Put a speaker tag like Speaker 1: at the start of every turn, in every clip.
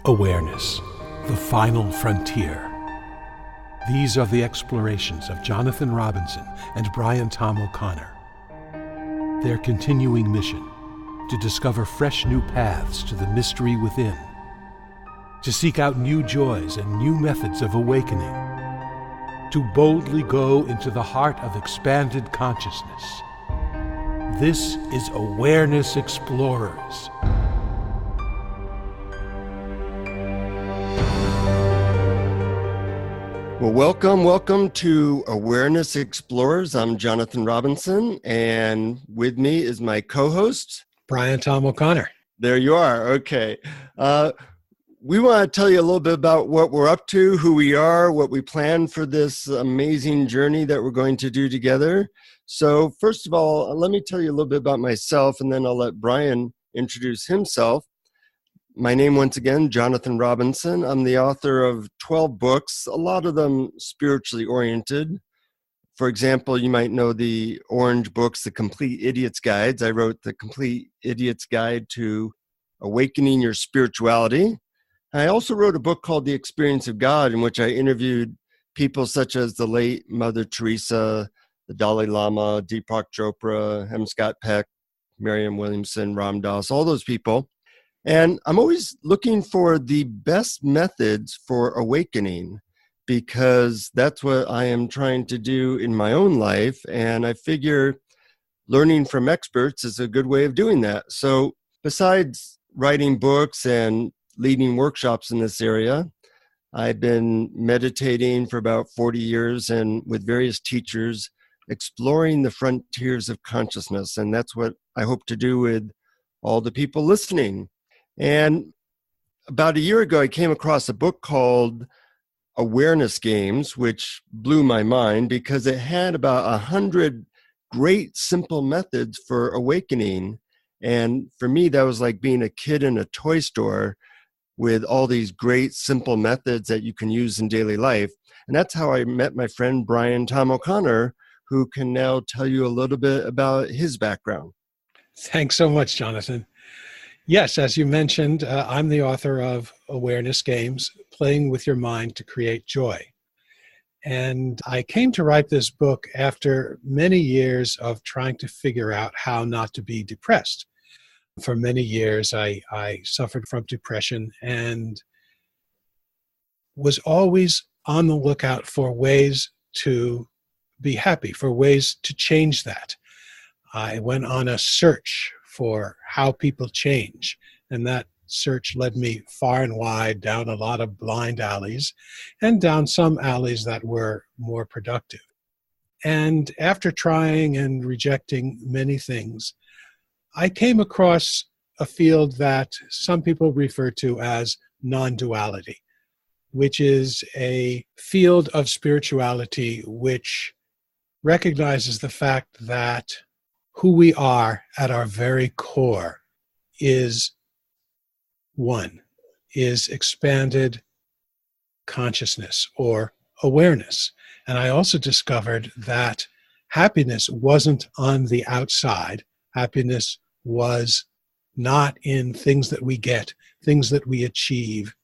Speaker 1: Awareness, the final frontier. These are the explorations of Jonathan Robinson and Brian Tom O'Connor. Their continuing mission, to discover fresh new paths to the mystery within, to seek out new joys and new methods of awakening, to boldly go into the heart of expanded consciousness. This is Awareness Explorers.
Speaker 2: Well, welcome to Awareness Explorers. I'm Jonathan Robinson, and with me is my co-host,
Speaker 1: Brian Tom O'Connor.
Speaker 2: There you are. Okay. We want to tell you a little bit about what we're up to, who we are, what we plan for this amazing journey that we're going to do together. So first of all, let me tell you a little bit about myself, and then I'll let Brian introduce himself. My name, once again, Jonathan Robinson. I'm the author of 12 books, a lot of them spiritually oriented. For example, you might know the orange books, The Complete Idiot's Guides. I wrote The Complete Idiot's Guide to Awakening Your Spirituality. I also wrote a book called The Experience of God, in which I interviewed people such as the late Mother Teresa, the Dalai Lama, Deepak Chopra, M. Scott Peck, Marianne Williamson, Ram Dass, all those people. And I'm always looking for the best methods for awakening, because that's what I am trying to do in my own life. And I figure learning from experts is a good way of doing that. So besides writing books and leading workshops in this area, I've been meditating for about 40 years and with various teachers, exploring the frontiers of consciousness. And that's what I hope to do with all the people listening. And about a year ago, I came across a book called Awareness Games, which blew my mind because it had about 100 great, simple methods for awakening. And for me, that was like being a kid in a toy store with all these great, simple methods that you can use in daily life. And that's how I met my friend, Brian Tom O'Connor, who can now tell you a little bit about his background.
Speaker 1: Thanks so much, Jonathan. Yes, as you mentioned, I'm the author of Awareness Games, Playing with Your Mind to Create Joy. And I came to write this book after many years of trying to figure out how not to be depressed. For many years, I suffered from depression and was always on the lookout for ways to be happy, for ways to change that. I went on a search for how people change. And that search led me far and wide down a lot of blind alleys and down some alleys that were more productive. And after trying and rejecting many things, I came across a field that some people refer to as non-duality, which is a field of spirituality which recognizes the fact that who we are at our very core is one, is expanded consciousness or awareness. And I also discovered that happiness wasn't on the outside. Happiness was not in things that we get, things that we achieve,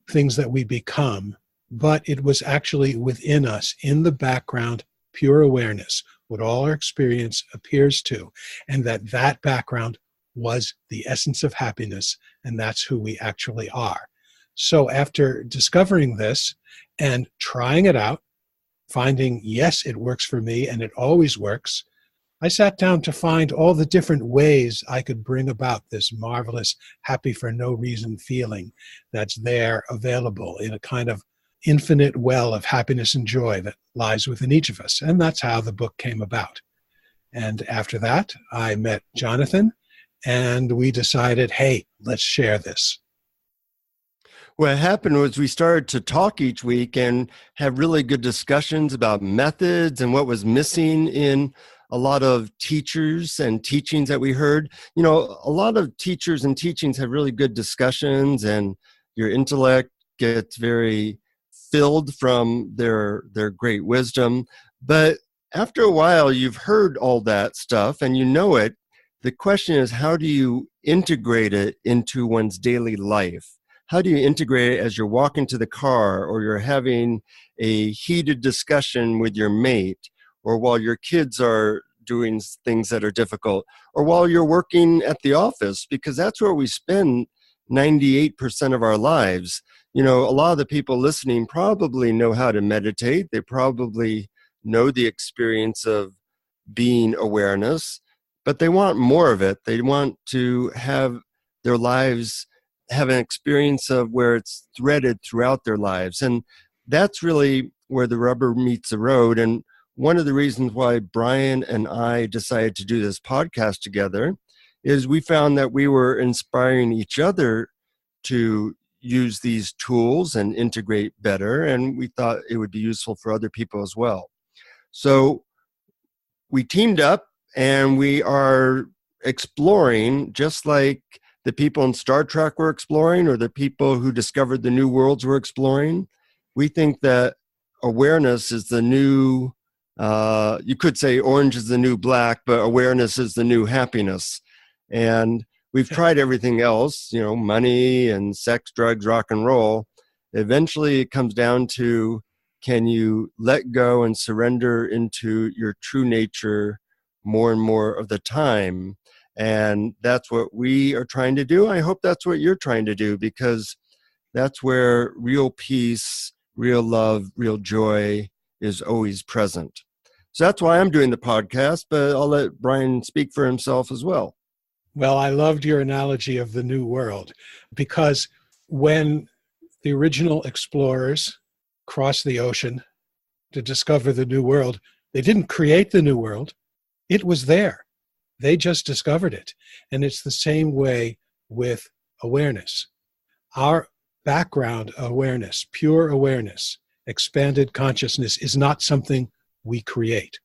Speaker 1: things that we become, but it was actually within us, in the background, pure awareness, what all our experience appears to, and that background was the essence of happiness, and that's who we actually are. So after discovering this and trying it out, finding, yes, it works for me, and it always works, I sat down to find all the different ways I could bring about this marvelous, happy for no reason feeling that's there, available in a kind of infinite well of happiness and joy that lies within each of us. And that's how the book came about. And after that, I met Jonathan, and we decided, hey, let's share this.
Speaker 2: What happened was we started to talk each week and have really good discussions about methods and what was missing in a lot of teachers and teachings that we heard. You know, a lot of teachers and teachings have really good discussions, and your intellect gets very filled from their great wisdom. But after a while, you've heard all that stuff and you know it. The question is, how do you integrate it into one's daily life? How do you integrate it as you're walking to the car, or you're having a heated discussion with your mate, or while your kids are doing things that are difficult, or while you're working at the office, because that's where we spend 98% of our lives. You know, a lot of the people listening probably know how to meditate. They probably know the experience of being awareness, but they want more of it. They want to have their lives have an experience of where it's threaded throughout their lives. And that's really where the rubber meets the road. And one of the reasons why Brian and I decided to do this podcast together is we found that we were inspiring each other to use these tools and integrate better. And we thought it would be useful for other people as well. So we teamed up and we are exploring, just like the people in Star Trek were exploring, or the people who discovered the new worlds were exploring. We think that awareness is the new, you could say orange is the new black, but awareness is the new happiness. And we've tried everything else, you know, money and sex, drugs, rock and roll. Eventually it comes down to, can you let go and surrender into your true nature more and more of the time? And that's what we are trying to do. I hope that's what you're trying to do, because that's where real peace, real love, real joy is always present. So that's why I'm doing the podcast, but I'll let Brian speak for himself as well.
Speaker 1: Well, I loved your analogy of the new world, because when the original explorers crossed the ocean to discover the new world, they didn't create the new world. It was there. They just discovered it. And it's the same way with awareness. Our background awareness, pure awareness, expanded consciousness is not something we create.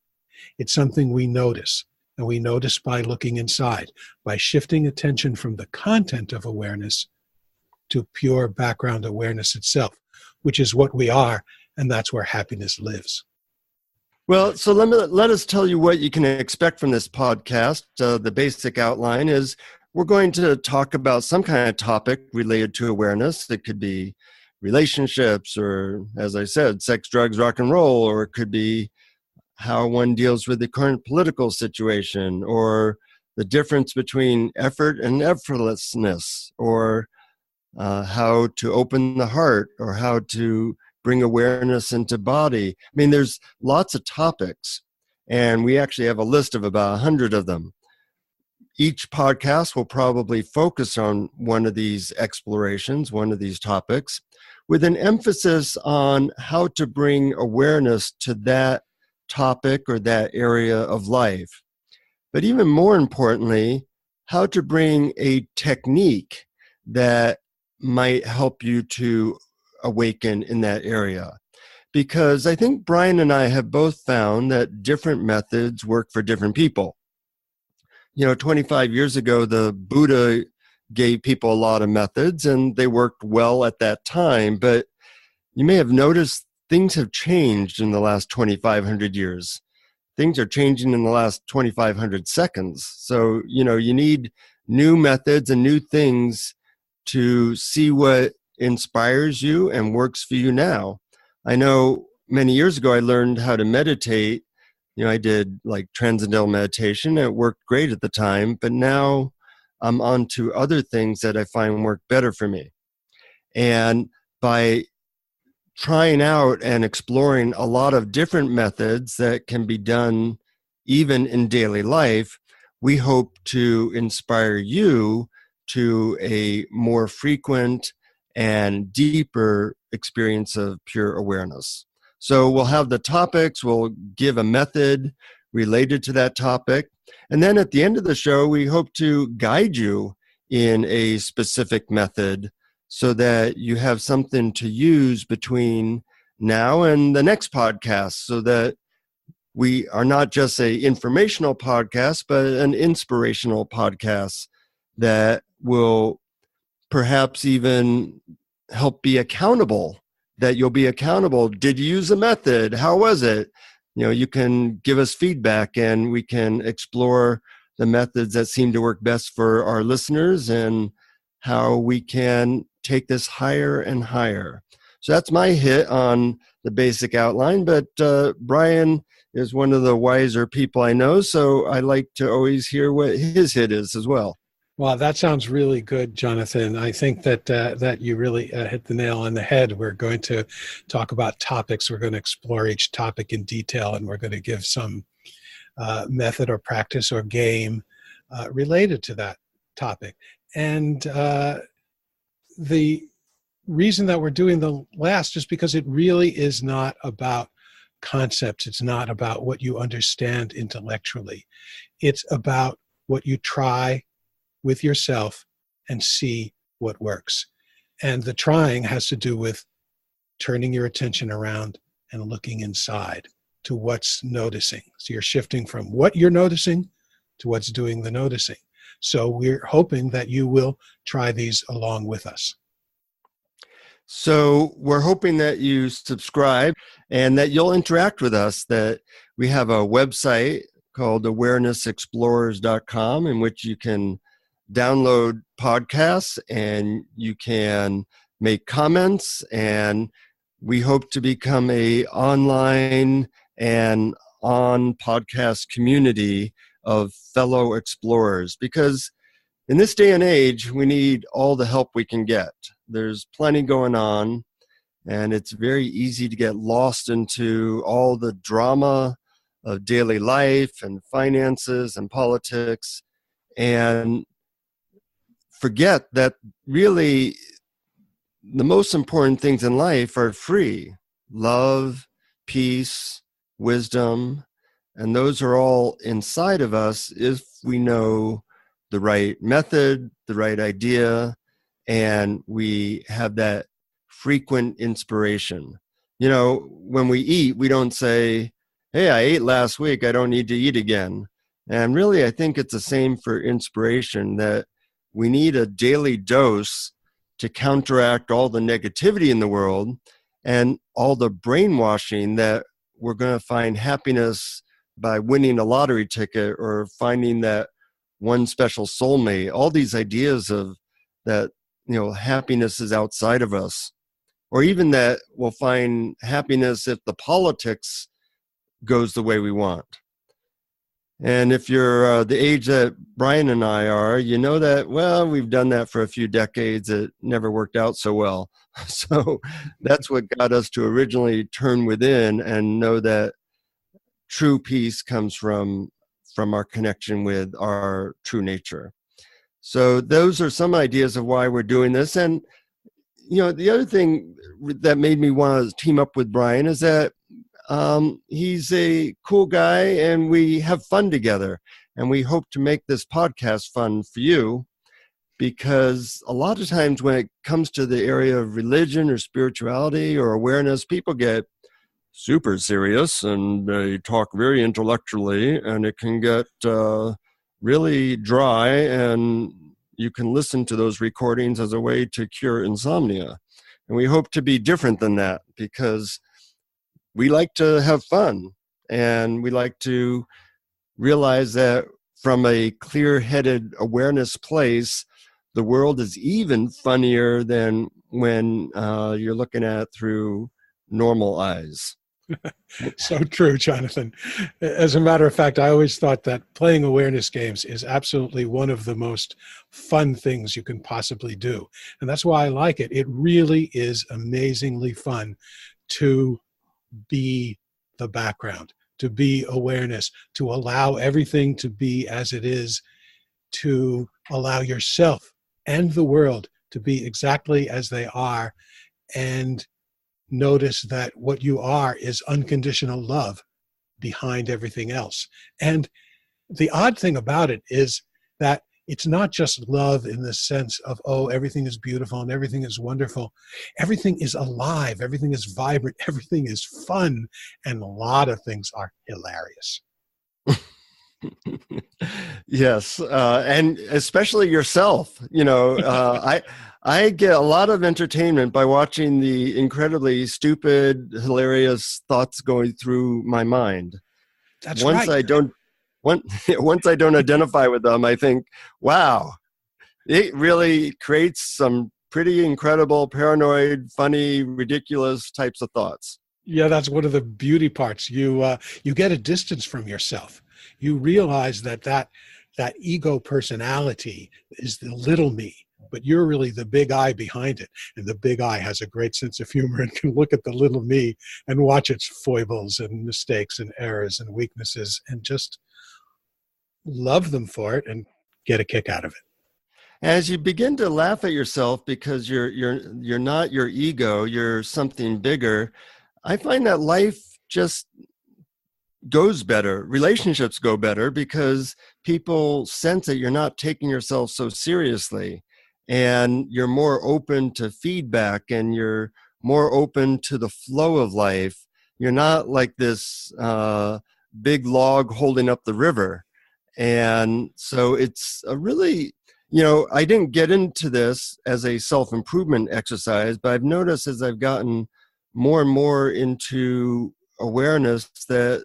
Speaker 1: It's something we notice. And we notice by looking inside, by shifting attention from the content of awareness to pure background awareness itself, which is what we are, and that's where happiness lives.
Speaker 2: Well, so let us tell you what you can expect from this podcast. The basic outline is we're going to talk about some kind of topic related to awareness. It could be relationships, or, as I said, sex, drugs, rock and roll, or it could be how one deals with the current political situation, or the difference between effort and effortlessness, or how to open the heart, or how to bring awareness into body. I mean, there's lots of topics, and we actually have a list of about 100 of them. Each podcast will probably focus on one of these explorations, one of these topics, with an emphasis on how to bring awareness to that topic or that area of life. But even more importantly, how to bring a technique that might help you to awaken in that area. Because I think Brian and I have both found that different methods work for different people. You know, 25 years ago, the Buddha gave people a lot of methods and they worked well at that time. But you may have noticed things have changed in the last 2,500 years. Things are changing in the last 2,500 seconds. So, you know, you need new methods and new things to see what inspires you and works for you now. I know many years ago I learned how to meditate. You know, I did like transcendental meditation. It worked great at the time, but now I'm on to other things that I find work better for me. And by trying out and exploring a lot of different methods that can be done even in daily life, we hope to inspire you to a more frequent and deeper experience of pure awareness. So we'll have the topics, we'll give a method related to that topic, and then at the end of the show, we hope to guide you in a specific method so that you have something to use between now and the next podcast, so that we are not just an informational podcast, but an inspirational podcast that will perhaps even help be accountable, that you'll be accountable. Did you use a method? How was it? You know, you can give us feedback and we can explore the methods that seem to work best for our listeners and how we can take this higher and higher. So that's my hit on the basic outline, but Brian is one of the wiser people I know, so I like to always hear what his hit is as well.
Speaker 1: Well, that sounds really good, Jonathan. I think that you really hit the nail on the head. We're going to talk about topics. We're going to explore each topic in detail, and we're going to give some method or practice or game related to that topic. And the reason that we're doing the last is because it really is not about concepts. It's not about what you understand intellectually. It's about what you try with yourself and see what works. And the trying has to do with turning your attention around and looking inside to what's noticing. So you're shifting from what you're noticing to what's doing the noticing. So we're hoping that you will try these along with us.
Speaker 2: So we're hoping that you subscribe and that you'll interact with us, that we have a website called awarenessexplorers.com in which you can download podcasts and you can make comments, and we hope to become a online and on podcast community of fellow explorers, because in this day and age, we need all the help we can get. There's plenty going on, and it's very easy to get lost into all the drama of daily life and finances and politics, and forget that really the most important things in life are free: love, peace, wisdom, and those are all inside of us if we know the right method, the right idea, and we have that frequent inspiration. You know, when we eat, we don't say, hey, I ate last week, I don't need to eat again. And really, I think it's the same for inspiration, that we need a daily dose to counteract all the negativity in the world and all the brainwashing that we're going to find happiness by winning a lottery ticket or finding that one special soulmate. All these ideas of that, happiness is outside of us, or even that we'll find happiness if the politics goes the way we want. And if you're the age that Brian and I are, you know that, well, we've done that for a few decades. It never worked out so well. So that's what got us to originally turn within and know that true peace comes from our connection with our true nature. So those are some ideas of why we're doing this. And, the other thing that made me want to team up with Brian is that he's a cool guy and we have fun together, and we hope to make this podcast fun for you, because a lot of times when it comes to the area of religion or spirituality or awareness, people get super serious and they talk very intellectually, and it can get really dry, and you can listen to those recordings as a way to cure insomnia. And we hope to be different than that, because we like to have fun, and we like to realize that from a clear-headed awareness place, the world is even funnier than when you're looking at it through normal eyes.
Speaker 1: So true, Jonathan. As a matter of fact, I always thought that playing awareness games is absolutely one of the most fun things you can possibly do. And that's why I like it. It really is amazingly fun to be the background, to be awareness, to allow everything to be as it is, to allow yourself and the world to be exactly as they are, and notice that what you are is unconditional love behind everything else. And the odd thing about it is that it's not just love in the sense of, oh, everything is beautiful and everything is wonderful. Everything is alive, everything is vibrant, everything is fun, and a lot of things are hilarious.
Speaker 2: Yes, and especially yourself. I get a lot of entertainment by watching the incredibly stupid, hilarious thoughts going through my mind.
Speaker 1: That's right.
Speaker 2: once I don't identify with them, I think, wow, it really creates some pretty incredible, paranoid, funny, ridiculous types of thoughts.
Speaker 1: Yeah, that's one of the beauty parts. You get a distance from yourself. You realize that ego personality is the little me, but you're really the big I behind it. And the big I has a great sense of humor and can look at the little me and watch its foibles and mistakes and errors and weaknesses and just love them for it and get a kick out of it.
Speaker 2: As you begin to laugh at yourself because you're not your ego, you're something bigger, I find that life just goes better. Relationships go better because people sense that you're not taking yourself so seriously, and you're more open to feedback, and you're more open to the flow of life. You're not like this big log holding up the river. And so it's a really, I didn't get into this as a self-improvement exercise, but I've noticed as I've gotten more and more into awareness that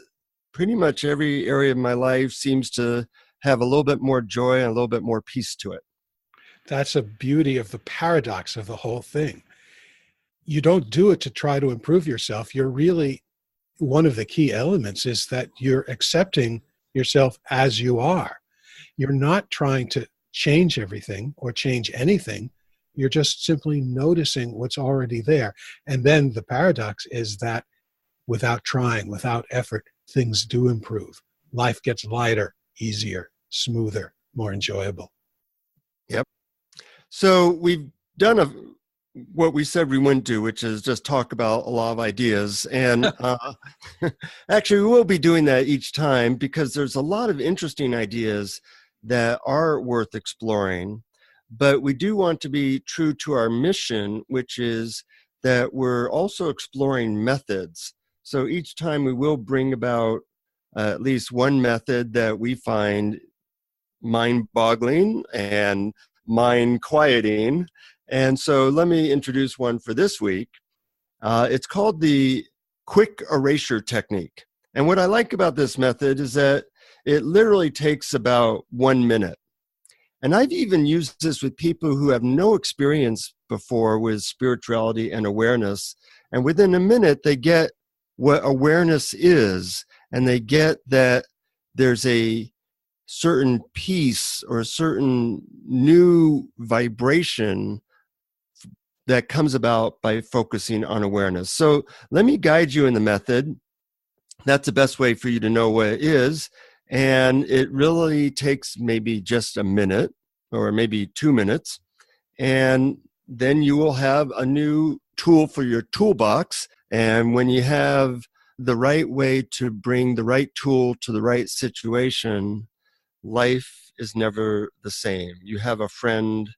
Speaker 2: pretty much every area of my life seems to have a little bit more joy and a little bit more peace to it.
Speaker 1: That's a beauty of the paradox of the whole thing. You don't do it to try to improve yourself. You're really, one of the key elements is that you're accepting yourself as you are. You're not trying to change everything or change anything. You're just simply noticing what's already there. And then the paradox is that without trying, without effort, things do improve. Life gets lighter, easier, smoother, more enjoyable.
Speaker 2: Yep. So we've done what we said we wouldn't do, which is just talk about a lot of ideas. And actually, we will be doing that each time because there's a lot of interesting ideas that are worth exploring. But we do want to be true to our mission, which is that we're also exploring methods. So each time we will bring about at least one method that we find mind-boggling and mind-quieting. And so let me introduce one for this week. It's called the quick erasure technique. And what I like about this method is that it literally takes about 1 minute. And I've even used this with people who have no experience before with spirituality and awareness. And within a minute, they get what awareness is, and they get that there's a certain peace or a certain new vibration that comes about by focusing on awareness. So let me guide you in the method. That's the best way for you to know what it is. And it really takes maybe just a minute or maybe 2 minutes. And then you will have a new tool for your toolbox. And when you have the right way to bring the right tool to the right situation, life is never the same. You have a friend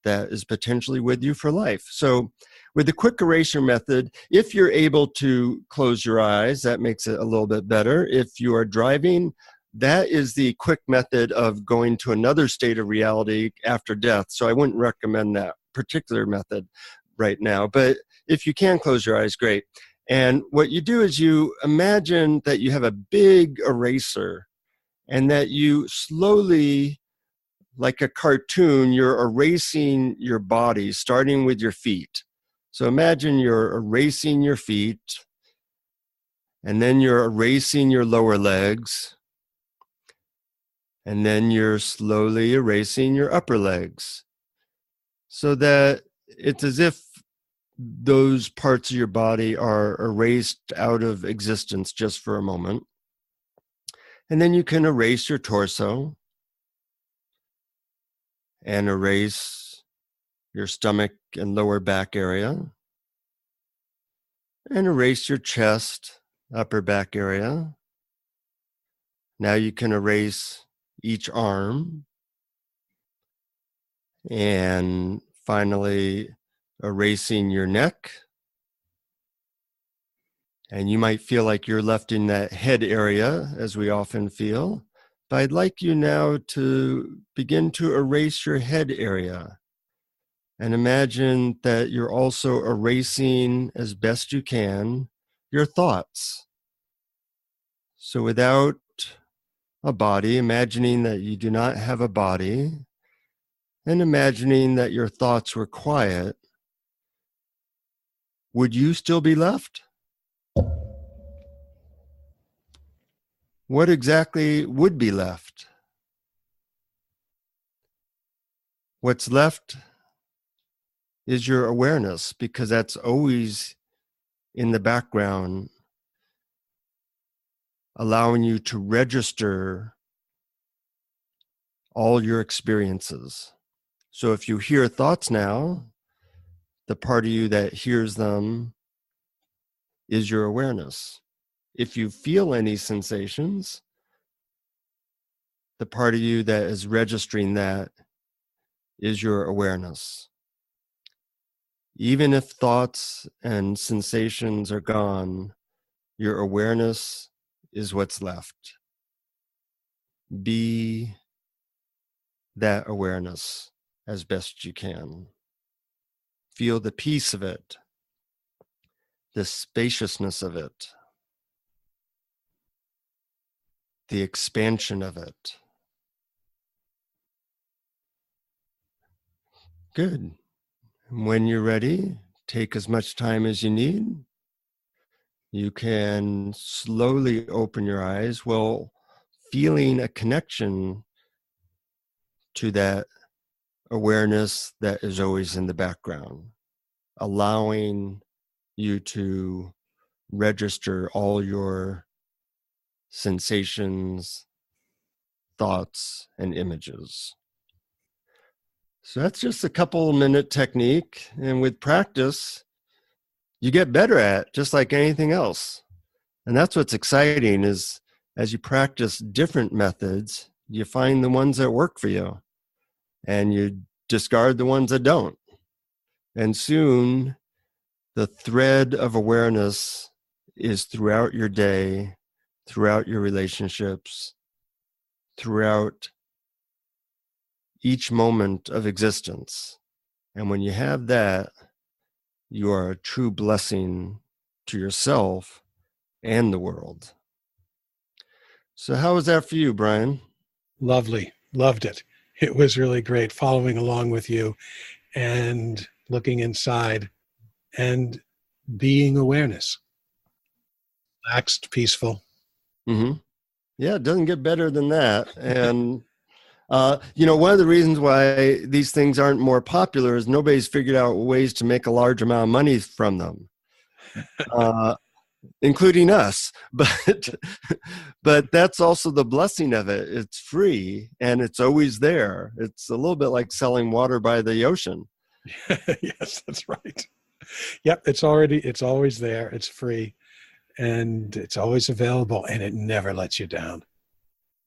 Speaker 2: that is potentially with you for life. So with the quick erasure method, if you're able to close your eyes, that makes it a little bit better. If you are driving, that is the quick method of going to another state of reality after death. So I wouldn't recommend that particular method right now. But if you can close your eyes, great. And what you do is you imagine that you have a big eraser and that you slowly, like a cartoon, you're erasing your body, starting with your feet. So imagine you're erasing your feet, and then you're erasing your lower legs, and then you're slowly erasing your upper legs, so that it's as if those parts of your body are erased out of existence just for a moment. And then you can erase your torso and erase your stomach and lower back area, and erase your chest, upper back area. Now you can erase each arm, and finally erasing your neck. And you might feel like you're left in that head area, as we often feel. But I'd like you now to begin to erase your head area. And imagine that you're also erasing, as best you can, your thoughts. So without a body, imagining that you do not have a body, and imagining that your thoughts were quiet, would you still be left? What exactly would be left? What's left is your awareness, because that's always in the background, allowing you to register all your experiences. So if you hear thoughts now, the part of you that hears them is your awareness. If you feel any sensations, the part of you that is registering that is your awareness. Even if thoughts and sensations are gone, your awareness is what's left. Be that awareness as best you can. Feel the peace of it, the spaciousness of it, the expansion of it. Good. When you're ready, take as much time as you need. You can slowly open your eyes while feeling a connection to that awareness that is always in the background, allowing you to register all your sensations, thoughts, and images. So that's just a couple minute technique. And with practice, you get better at it, just like anything else. And that's what's exciting, is as you practice different methods, you find the ones that work for you and you discard the ones that don't. And soon the thread of awareness is throughout your day, throughout your relationships, throughout each moment of existence. And when you have that, you are a true blessing to yourself and the world. So how was that for you, Brian?
Speaker 1: Lovely. Loved it. It was really great following along with you and looking inside and being awareness. Relaxed, peaceful.
Speaker 2: Mm-hmm. Yeah, it doesn't get better than that. And one of the reasons why these things aren't more popular is nobody's figured out ways to make a large amount of money from them, including us. But that's also the blessing of it. It's free and it's always there. It's a little bit like selling water by the ocean.
Speaker 1: Yes, that's right. Yep, it's always there. It's free and it's always available, and it never lets you down.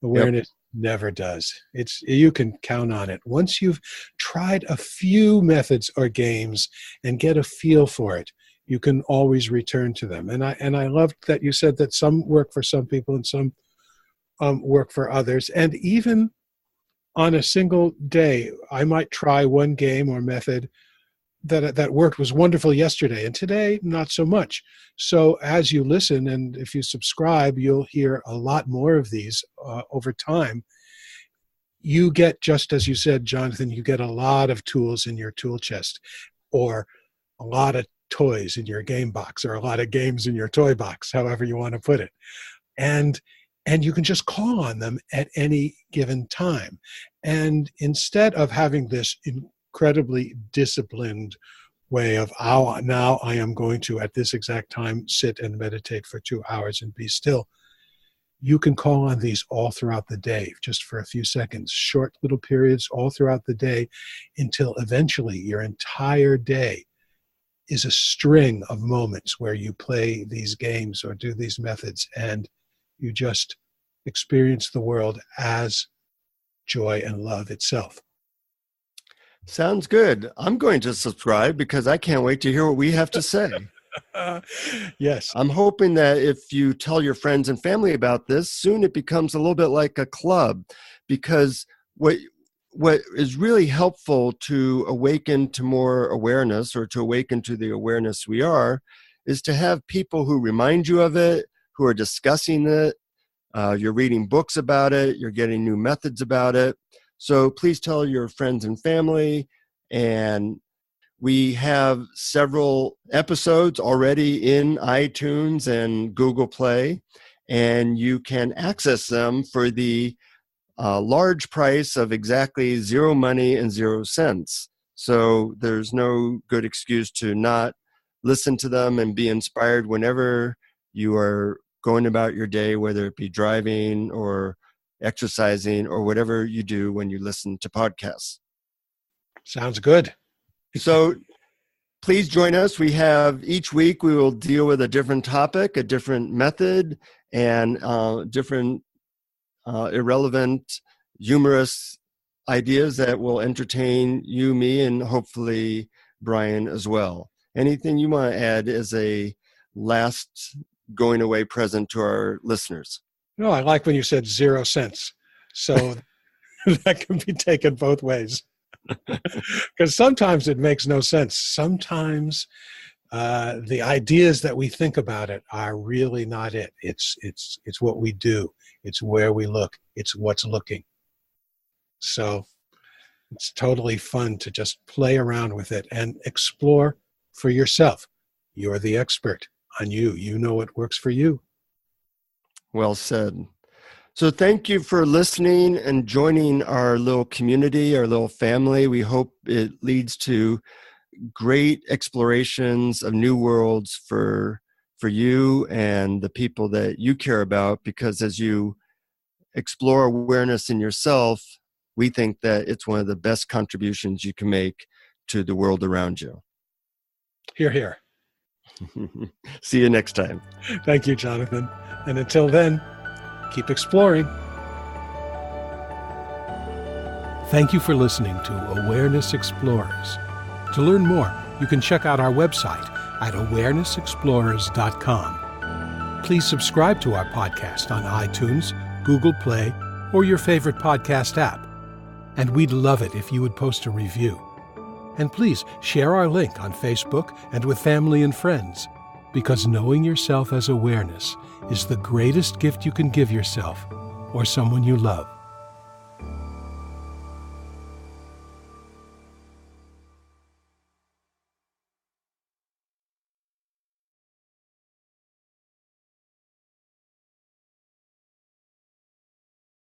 Speaker 1: Awareness never does. You can count on it. Once you've tried a few methods or games and get a feel for it, you can always return to them. And I loved that you said that some work for some people and some work for others. And even on a single day, I might try one game or method that worked, was wonderful yesterday, and today not so much. So as you listen and if you subscribe, you'll hear a lot more of these over time. You get, just as you said, Jonathan, you get a lot of tools in your tool chest, or a lot of toys in your game box, or a lot of games in your toy box, however you want to put it. And you can just call on them at any given time. And instead of having this incredibly disciplined way of, now I am going to, at this exact time, sit and meditate for 2 hours and be still, you can call on these all throughout the day, just for a few seconds, short little periods all throughout the day, until eventually your entire day is a string of moments where you play these games or do these methods, and you just experience the world as joy and love itself.
Speaker 2: Sounds good. I'm going to subscribe because I can't wait to hear what we have to say.
Speaker 1: Yes.
Speaker 2: I'm hoping that if you tell your friends and family about this, soon it becomes a little bit like a club, because what is really helpful to awaken to more awareness, or to awaken to the awareness we are, is to have people who remind you of it, who are discussing it, You're reading books about it. You're getting new methods about it. So please tell your friends and family. And we have several episodes already in iTunes and Google Play, and you can access them for the large price of exactly 0 money and 0 cents. So there's no good excuse to not listen to them and be inspired whenever you are going about your day, whether it be driving or exercising or whatever you do when you listen to podcasts.
Speaker 1: Sounds good.
Speaker 2: So please join us. Each week we will deal with a different topic, a different method, and different irrelevant, humorous ideas that will entertain you, me, and hopefully Brian as well. Anything you want to add as a last going away present to our listeners?
Speaker 1: No, I like when you said 0 cents. So that can be taken both ways. Because sometimes it makes no sense. Sometimes the ideas that we think about it are really not it. It's what we do. It's where we look. It's what's looking. So it's totally fun to just play around with it and explore for yourself. You're the expert on you. You know what works for you.
Speaker 2: Well said. So thank you for listening and joining our little community, our little family. We hope it leads to great explorations of new worlds for you and the people that you care about, because as you explore awareness in yourself, we think that it's one of the best contributions you can make to the world around you.
Speaker 1: Hear, hear.
Speaker 2: See you next time.
Speaker 1: Thank you, Jonathan. And until then, keep exploring. Thank you for listening to Awareness Explorers. To learn more, you can check out our website at awarenessexplorers.com. Please subscribe to our podcast on iTunes, Google Play, or your favorite podcast app. And we'd love it if you would post a review. And please share our link on Facebook and with family and friends, because knowing yourself as awareness is the greatest gift you can give yourself or someone you love.